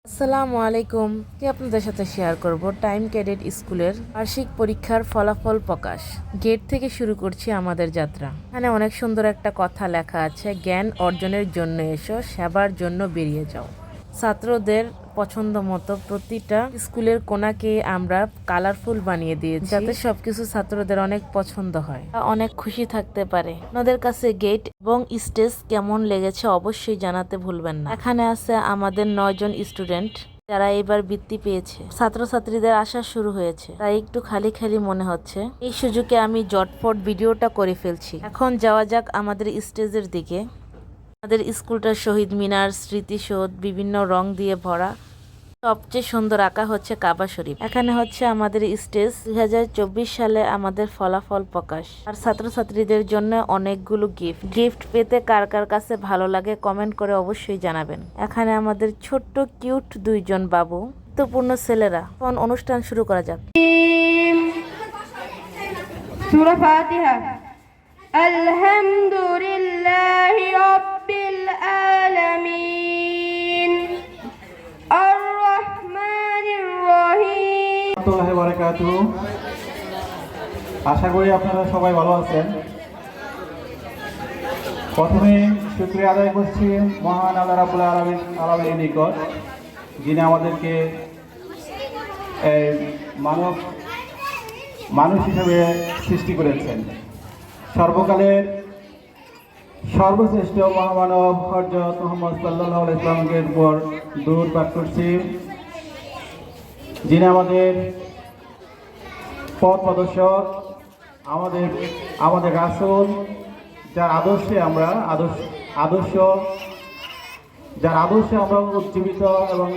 আসসালামু আলাইকুম। আপনাদের সাথে শেয়ার করব টাইম ক্যাডেট স্কুলের বার্ষিক পরীক্ষার ফলাফল প্রকাশ। গেট থেকে শুরু করছি আমাদের যাত্রা। এখানে অনেক সুন্দর একটা কথা লেখা আছে, জ্ঞান অর্জনের জন্য এসো, সেবার জন্য বেরিয়ে যাও। ছাত্রদের পছন্দ মতো প্রতিটা স্কুলের কোনাকে আমরা কালারফুল বানিয়ে দিয়েছি, যাতে সবকিছু ছাত্রদের অনেক পছন্দ হয়, অনেক খুশি থাকতে পারে। আপনাদের কাছে গেট এবং স্টেজ কেমন লেগেছে অবশ্যই জানাতে ভুলবেন না। এখানে আছে আমাদের 9 জন স্টুডেন্ট যারা এবার বৃত্তি পেয়েছে। ছাত্রছাত্রীদের আসা শুরু হয়েছে, তাই একটু খালি খালি মনে হচ্ছে। এই সুযোগে আমি জটফট ভিডিওটা করে ফেলছি। এখন যাওয়া যাক আমাদের স্টেজের দিকে। আমাদের স্কুলটা শহীদ মিনার, স্মৃতিসৌধ, বিভিন্ন রং দিয়ে ভরা। সবচেয়ে সুন্দর আঁকা হচ্ছে কাবা শরীফ। এখানে হচ্ছে আমাদের স্টেজ। 2024 সালে আমাদের ফলাফল প্রকাশ, আর ছাত্রছাত্রীদের জন্য অনেকগুলো গিফট পেতে কার কার কাছে ভালো লাগে কমেন্ট করে অবশ্যই জানাবেন। এখানে আমাদের ছোট্ট কিউট 2 জন বাবু, গুরুত্বপূর্ণ ছেলেরা। এখন অনুষ্ঠান শুরু করা যাক। সূরা ফাতিহা। আলহামদুলিল্লাহি রাব্বিল আলামিন আর রহমানির রহিম। আসসালামু আলাইকুম ওয়া বারাকাতুহু। আশা করি আপনারা সবাই ভালো আছেন। প্রথমে শুকরিয়া আদায় করছি মহান আল্লাহ রাব্বুল আলামিনের নিকট, যিনি আমাদেরকে মানুষ হিসেবে সৃষ্টি করেছেন। সর্বকালের সর্বশ্রেষ্ঠ মহামানব হযরত মুহাম্মদ সাল্লাল্লাহু আলাইহি ওয়াসাল্লামের উপর দরুদ পাঠ করছি, যিনি আমাদের পথ প্রদর্শক, আমাদের রাসূল, যার আদর্শে আমরা উজ্জীবিত, এবং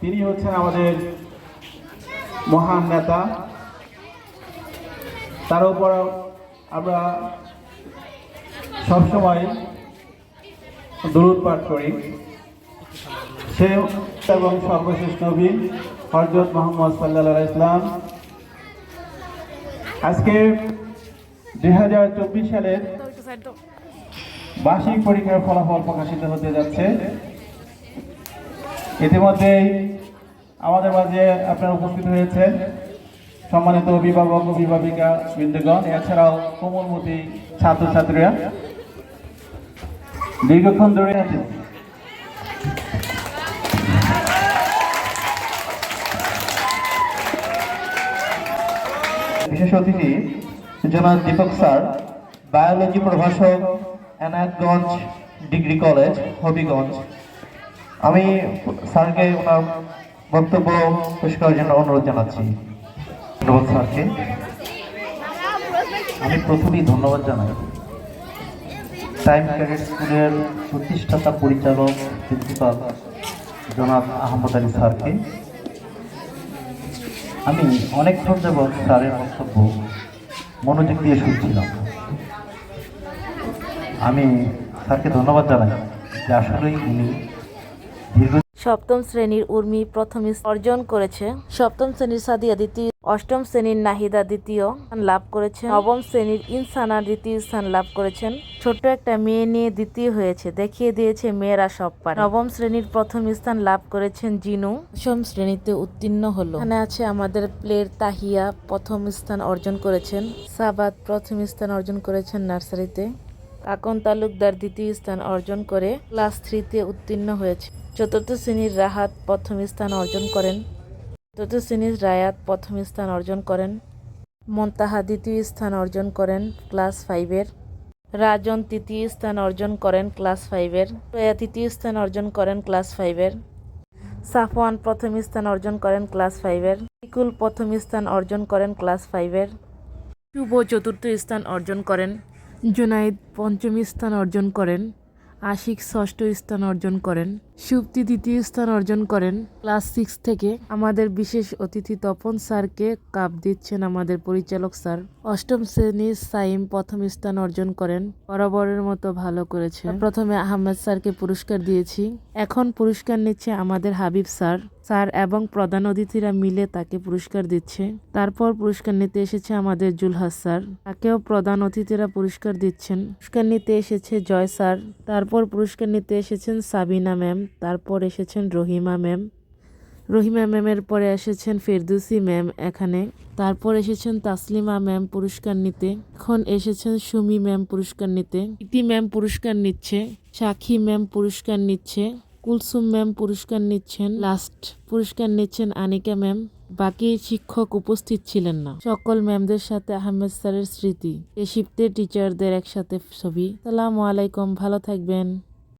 তিনি হচ্ছেন আমাদের মহান নেতা। তার উপর আমরা সবসময় দরুদ পাঠ করি। সে এবং সর্বশেষ নবী হযরত মুহাম্মদ সাল্লাল্লাহু আলাইহি ওয়াসাল্লাম। আজকে 2024 সালের বার্ষিক পরীক্ষার ফলাফল প্রকাশিত হতে যাচ্ছে। ইতিমধ্যেই আমাদের মাঝে আপনারা উপস্থিত হয়েছেন সম্মানিত অভিভাবক, অভিভাবিকা বৃন্দগণ, এছাড়াও কোমলমতি ছাত্রছাত্রীরা। দীর্ঘক্ষণ ধরে আছে বিশেষ অতিথি জনাব দীপক স্যার, বায়োলজি প্রভাষক, এনায়েতগঞ্জ ডিগ্রি কলেজ, হবিগঞ্জ। আমি স্যারকে ওনার বক্তব্য পেশ করার জন্য অনুরোধ জানাচ্ছি। ধন্যবাদ স্যারকে। আমি প্রথমেই ধন্যবাদ জানাই টাইম ক্যাডেট স্কুলের প্রতিষ্ঠাতা পরিচালক প্রিন্সিপাল জনাব আহমদ আলী স্যারকে। আমি অনেকক্ষণ যাবৎ স্যারের বক্তব্য মনোযোগ দিয়ে শুনছিলাম। আমি স্যারকে ধন্যবাদ জানাই যে আসলেই উনি দীর্ঘ সপ্তম শ্রেণীর উর্মি প্রথম অর্জন করেছে, সপ্তম শ্রেণীর সাদিয়া দ্বিতীয়, অষ্টম শ্রেণীর নাহিদা দ্বিতীয় স্থান লাভ করেছেন, নবম শ্রেণীর ইনসানা দ্বিতীয় স্থান লাভ করেছেন। ছোট্ট একটা মেয়ে নিয়ে দ্বিতীয় হয়েছে, দেখিয়ে দিয়েছে মেয়েরা সব পারে। নবম শ্রেণীর প্রথম স্থান লাভ করেছেন জিনু, দশম শ্রেণীতে উত্তীর্ণ হলো। এখানে আছে আমাদের প্লেয়ার তাহিয়া, প্রথম স্থান অর্জন করেছেন। সাবাত প্রথম স্থান অর্জন করেছেন নার্সারিতে। কাকন তালুকদার দ্বিতীয় স্থান অর্জন করে ক্লাস 3-তে উত্তীর্ণ হয়েছে। চতুর্থ শ্রেণীর রাহাত প্রথম স্থান অর্জন করেন। চতুর্থ শ্রেণীর রায়াত প্রথম স্থান অর্জন করেন। মন্তাহা দ্বিতীয় স্থান অর্জন করেন ক্লাস 5-এর। রাজন তৃতীয় স্থান অর্জন করেন ক্লাস 5-এর। রয়া তৃতীয় স্থান অর্জন করেন ক্লাস 5-এর। সাফওয়ান প্রথম স্থান অর্জন করেন ক্লাস 5-এর। ইকুল প্রথম স্থান অর্জন করেন ক্লাস 5-এর। শুভ চতুর্থ স্থান অর্জন করেন। জুনাইদ পঞ্চম স্থান অর্জন করেন। আশিক ষষ্ঠ স্থান অর্জন করেন। সুপ্তি দ্বিতীয় স্থান অর্জন করেন ক্লাস 6 থেকে। আমাদের বিশেষ অতিথি তপন স্যারকে কাপ দিচ্ছেন আমাদের পরিচালক স্যার। অষ্টম শ্রেণীর সাইম প্রথম স্থান অর্জন করেন, বরাবরের মতো ভালো করেছে। প্রথমে আহমেদ স্যারকে পুরস্কার দিয়েছি, এখন পুরস্কার নিচ্ছে আমাদের হাবিব স্যার এবং প্রধান অতিথিরা মিলে তাকে পুরস্কার দিচ্ছে। তারপর পুরস্কার নিতে এসেছে আমাদের জুলহাস স্যার, তাকেও প্রধান অতিথিরা পুরস্কার দিচ্ছেন। পুরস্কার নিতে এসেছে জয় স্যার, তারপর পুরস্কার নিতে এসেছেন সাবিনা ম্যাম, তারপর এসেছেন রহিমা ম্যাম। রহিমা ম্যামের পরে এসেছেন ফেরদৌসী ম্যাম এখানে, তারপর এসেছেন তাসলিমা ম্যাম পুরস্কার নিতে, এখন এসেছেন সুমি ম্যাম পুরস্কার নিতে, ইতি ম্যাম পুরস্কার নিচ্ছে, সাক্ষী ম্যাম পুরস্কার নিচ্ছে, কুলসুম ম্যাম পুরস্কার নিচ্ছেন, লাস্ট পুরস্কার নিচ্ছেন আনিকা ম্যাম। বাকি শিক্ষক উপস্থিত ছিলেন না। সকল ম্যামদের সাথে আহমেদ স্যারের স্মৃতি, এ শিফটে টিচারদের একসাথে ছবি। আসসালামু আলাইকুম, ভালো থাকবেন।